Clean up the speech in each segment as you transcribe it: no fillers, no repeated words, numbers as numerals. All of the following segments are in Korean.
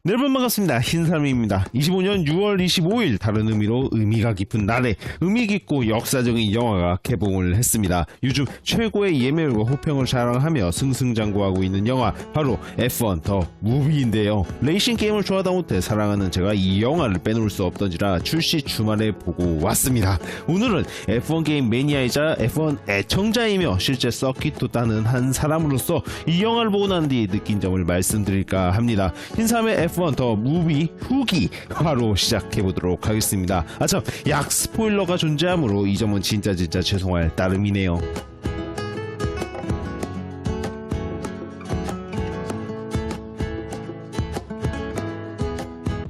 네, 여러분 반갑습니다. 흰사람입니다. 25년 6월 25일 다른 의미로 의미가 깊은 날에 의미 깊고 역사적인 영화가 개봉을 했습니다. 요즘 최고의 예매율과 호평을 자랑하며 승승장구하고 있는 영화 바로 F1 더 무비인데요. 레이싱 게임을 좋아하다 못해 사랑하는 제가 이 영화를 빼놓을 수 없던지라 출시 주말에 보고 왔습니다. 오늘은 F1 게임 매니아이자 F1 애청자이며 실제 서킷도 따는 한 사람으로서 이 영화를 보고 난 뒤 느낀 점을 말씀드릴까 합니다. 흰사람의 F1 더 무비 후기 바로 시작해보도록 하겠습니다. 참, 약 스포일러가 존재하므로 이 점은 진짜 죄송할 따름이네요.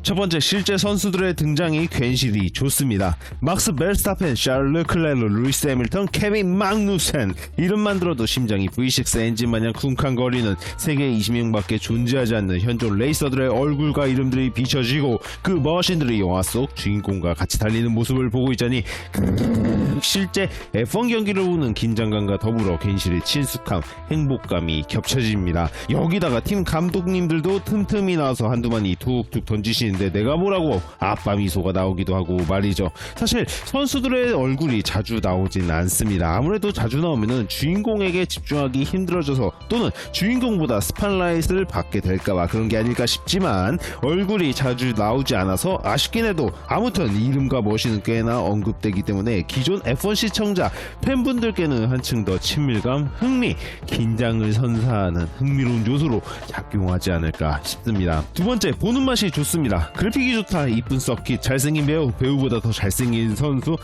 첫 번째, 실제 선수들의 등장이 괜시리 좋습니다. 막스 베르스타펜, 샤를 르클레르, 루이스 해밀턴, 케빈 magnussen 이름만 들어도 심장이 V6 엔진 마냥 쿵쾅거리는 세계 20명밖에 존재하지 않는 현존 레이서들의 얼굴과 이름들이 비춰지고 그 머신들이 영화 속 주인공과 같이 달리는 모습을 보고 있자니 실제 F1 경기를 보는 긴장감과 더불어 괜시리 친숙함, 행복감이 겹쳐집니다. 여기다가 팀 감독님들도 틈틈이 나와서 한두마디 툭툭 던지시는데 내가 뭐라고 아빠 미소가 나오기도 하고 말이죠. 사실 선수들의 얼굴이 자주 나오진 않습니다. 아무래도 자주 나오면은 주인공에게 집중하기 힘들어져서 또는 주인공보다 스팟라이트를 받게 될까봐 그런 게 아닐까 싶지만 얼굴이 자주 나오지 않아서 아쉽긴 해도 아무튼 이름과 머신은 꽤나 언급되기 때문에 기존 F1 시청자 팬분들께는 한층 더 친밀감, 흥미, 긴장을 선사하는 흥미로운 요소로 작용하지 않을까 싶습니다. 두 번째, 보는 맛이 좋습니다. 그래픽이 좋다, 이쁜 서킷, 잘생긴 배우, 배우보다 더 잘생긴 선수.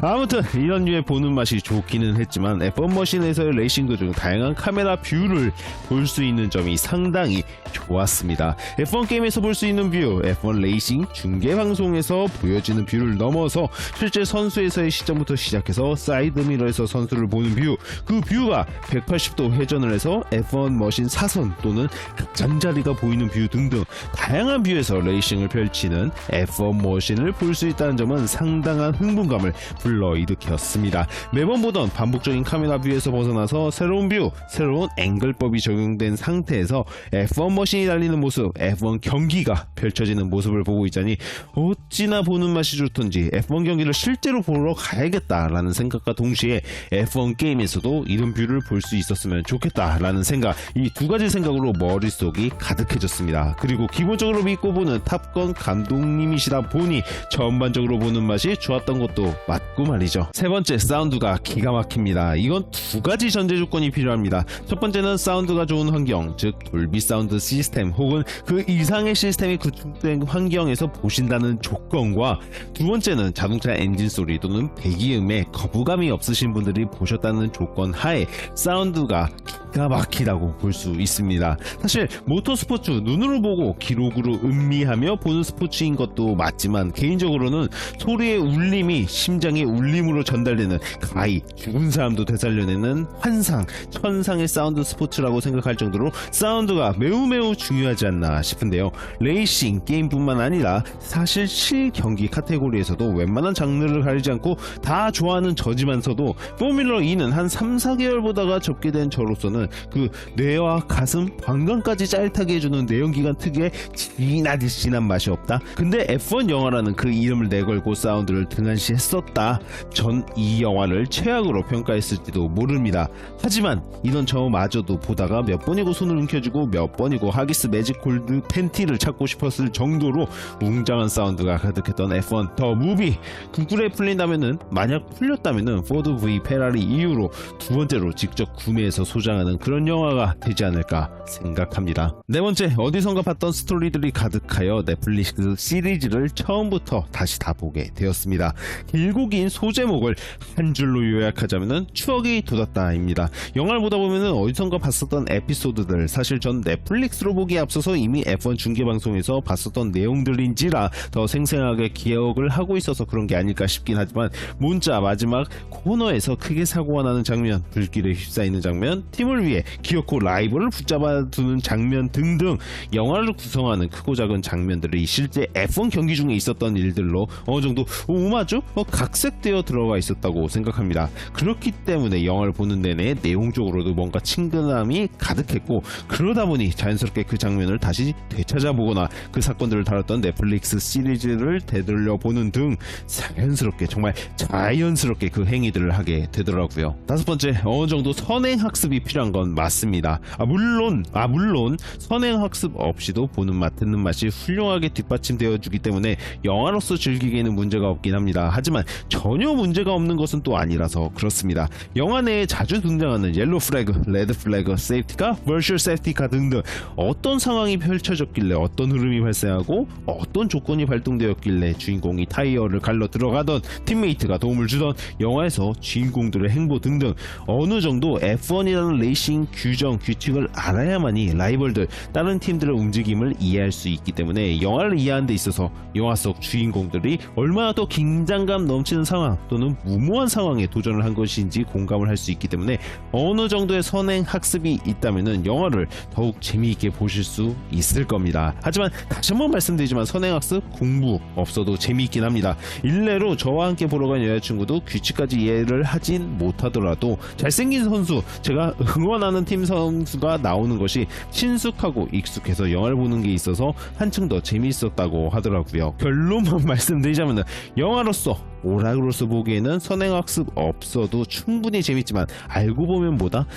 아무튼 이런 류의 보는 맛이 좋기는 했지만 F1 머신에서의 레이싱 중 다양한 카메라 뷰를 볼 수 있는 점이 상당히 좋았습니다. F1 게임에서 볼 수 있는 뷰, F1 레이싱 중계 방송에서 보여지는 뷰를 넘어서 실제 선수에서의 시점부터 시작해서 사이드미러에서 선수를 보는 뷰, 그 뷰가 180도 회전을 해서 F1 머신 사선 또는 잠자리가 보이는 뷰 등등 다양한 뷰에서 레이싱을 펼치는 F1 머신을 볼 수 있다는 점은 상당한 흥분감을 불러일으켰습니다. 매번 보던 반복적인 카메라 뷰에서 벗어나서 새로운 뷰, 새로운 앵글법이 적용된 상태에서 F1 머신이 달리는 모습, F1 경기가 펼쳐지는 모습을 보고 있자니 어찌나 보는 맛이 좋던지 F1 경기를 실제로 보러 가야겠다라는 생각과 동시에 F1 게임에서도 이런 뷰를 볼 수 있었으면 좋겠다라는 생각, 이 두 가지 생각으로 머릿속이 가득해졌습니다. 그리고 기본적으로 믿고 보는 탑건 감독님이시다 보니 전반적으로 보는 맛이 좋았던 것도 맞고 말이죠. 세 번째, 사운드가 기가 막힙니다. 이건 두 가지 전제 조건이 필요합니다. 첫 번째는 사운드가 좋은 환경, 즉 돌비 사운드 시스템 혹은 그 이상의 시스템이 구축된 환경에서 보신다는 조건과 두 번째는 자동차 엔진 소리 또는 배기음에 거부감이 없으신 분들이 보셨다는 조건 하에 사운드가 기가 막히다고 볼 수 있습니다. 사실 모터스포츠 눈으로 보고 기록으로 음미하며 보는 스포츠인 것도 맞지만 개인적으로는 소리의 울림이 심장의 울림으로 전달되는 가히 죽은 사람도 되살려내는 환상, 천상의 사운드 스포츠라고 생각할 정도로 사운드가 매우 중요하지 않나 싶은데요. 레이싱 게임뿐만 아니라 사실 실경기 카테고리에서도 웬만한 장르를 가리지 않고 다 좋아하는 저지만서도 포뮬러 2는 한 3-4개월 보다가 접게 된 저로서는 그 뇌와 가슴, 방광까지 짜릿하게 해주는 내연기관 특유의 진한 맛이 없다. 근데 F1 영화라는 그 이름을 내걸고 사운드를 등한시했었다. 전 이 영화를 최악으로 평가했을지도 모릅니다. 하지만 이런 저마저도 보다가 몇 번이고 손을 움켜쥐고 몇 번이고 하기스 매직 골드 팬티를 찾고 싶었을 정도로 웅장한 사운드가 가득했던 F1 더 무비. 구글에 풀린다면은, 만약 풀렸다면은 포드 V 페라리 이후로 두 번째로 직접 구매해서 소장하는 그런 영화가 되지 않을까 생각합니다. 네 번째, 어디선가 봤던 스토리들이 가득하여 넷플릭스 시리즈를 처음부터 다시 다 보게 되었습니다. 길고 긴 소제목을 한 줄로 요약하자면은 추억이 돋았다입니다. 영화를 보다 보면은 어디선가 봤었던 에피소드들, 사실 전 넷플릭스로 보기에 앞서서 이미 F1 중계방송에서 봤었던 내용들인지라 더 생생하게 기억을 하고 있어서 그런 게 아닐까 싶긴 하지만 문자 마지막 코너에서 크게 사고가 나는 장면, 불길에 휩싸이는 장면, 팀을 목표를 위해 귀엽고 라이벌을 붙잡아두는 장면 등등 영화를 구성하는 크고 작은 장면들이 실제 F1 경기 중에 있었던 일들로 어느 정도 오마주? 각색되어 들어가 있었다고 생각합니다. 그렇기 때문에 영화를 보는 내내 내용적으로도 뭔가 친근함이 가득했고 그러다 보니 자연스럽게 그 장면을 다시 되찾아보거나 그 사건들을 다뤘던 넷플릭스 시리즈를 되돌려보는 등 자연스럽게 정말 자연스럽게 그 행위들을 하게 되더라고요. 다섯 번째, 어느 정도 선행학습이 필요한 건 맞습니다. 물론 선행학습 없이도 보는 맛 듣는 맛이 훌륭하게 뒷받침되어 주기 때문에 영화로서 즐기기에는 문제가 없긴 합니다. 하지만 전혀 문제가 없는 것은 또 아니라서 그렇습니다. 영화 내에 자주 등장하는 옐로 플래그, 레드 플래그, 세이프티카, 버추얼 세이프티카 등등 어떤 상황이 펼쳐졌길래 어떤 흐름이 발생하고 어떤 조건이 발동되었길래 주인공이 타이어를 갈러 들어가던 팀메이트가 도움을 주던 영화에서 주인공들의 행보 등등 어느 정도 F1이라는 레이싱 규정, 규칙을 알아야만이 라이벌들, 다른 팀들의 움직임을 이해할 수 있기 때문에 영화를 이해하는 데 있어서 영화 속 주인공들이 얼마나 더 긴장감 넘치는 상황 또는 무모한 상황에 도전을 한 것인지 공감을 할 수 있기 때문에 어느 정도의 선행 학습이 있다면 영화를 더욱 재미있게 보실 수 있을 겁니다. 하지만 다시 한번 말씀드리지만 선행학습 공부 없어도 재미있긴 합니다. 일례로 저와 함께 보러 간 여자친구도 규칙까지 이해를 하진 못하더라도 잘생긴 선수, 제가 응원하는 팀 선수가 나오는 것이 친숙하고 익숙해서 영화를 보는 게 있어서 한층 더 재미있었다고 하더라고요. 결론만 말씀드리자면 영화로서 오락으로서 보기에는 선행학습 없어도 충분히 재밌지만 알고 보면 뭐다?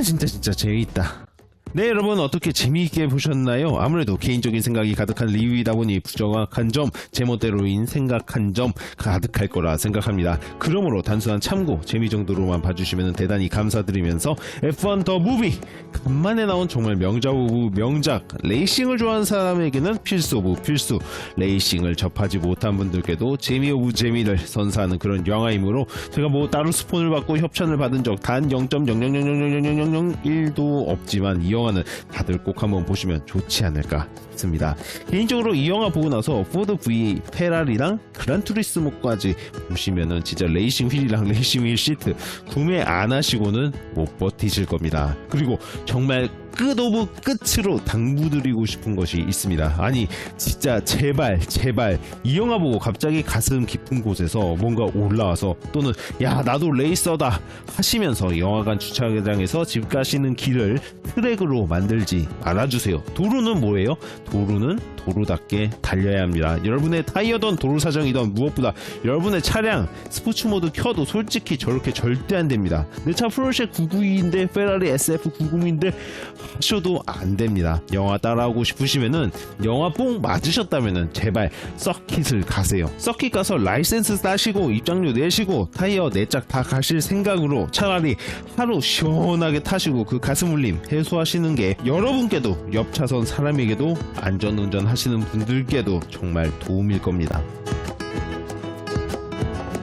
진짜 재밌다. 네, 여러분 어떻게 재미있게 보셨나요? 아무래도 개인적인 생각이 가득한 리뷰이다 보니 부정확한 점, 제멋대로인 생각한 점 가득할 거라 생각합니다. 그러므로 단순한 참고, 재미 정도로만 봐주시면 대단히 감사드리면서 F1 더 무비! 간만에 나온 정말 명작 오브 명작, 레이싱을 좋아하는 사람에게는 필수 오브 필수, 레이싱을 접하지 못한 분들께도 재미 오브 재미를 선사하는 그런 영화이므로 제가 뭐 따로 스폰을 받고 협찬을 받은 적 단 0.0000001도 없지만 이 영화는 다들 꼭 한번 보시면 좋지 않을까 싶습니다. 개인적으로 이 영화 보고 나서 포드 V 페라리랑 그란투리스모까지 보시면은 진짜 레이싱 휠이랑 레이싱 휠 시트 구매 안 하시고는 못 버티실 겁니다. 그리고 정말 끝 오브 끝으로 당부드리고 싶은 것이 있습니다. 아니 진짜 제발 이 영화 보고 갑자기 가슴 깊은 곳에서 뭔가 올라와서 또는 야 나도 레이서다 하시면서 영화관 주차장에서 집 가시는 길을 트랙으로 만들지 말아주세요. 도로는 뭐예요? 도로는 도로답게 달려야 합니다. 여러분의 타이어든 도로 사정이든 무엇보다 여러분의 차량 스포츠 모드 켜도 솔직히 저렇게 절대 안 됩니다. 내 차 포르쉐 992인데 페라리 SF90인데 하셔도 안 됩니다. 영화 따라하고 싶으시면은 영화 뽕 맞으셨다면은 제발 서킷을 가세요. 서킷 가서 라이센스 따시고 입장료 내시고 타이어 4짝 다 가실 생각으로 차라리 하루 시원하게 타시고 그 가슴 울림 해소하시는 게 여러분께도 옆 차선 사람에게도 안전운전 하시는 분들께도 정말 도움일 겁니다.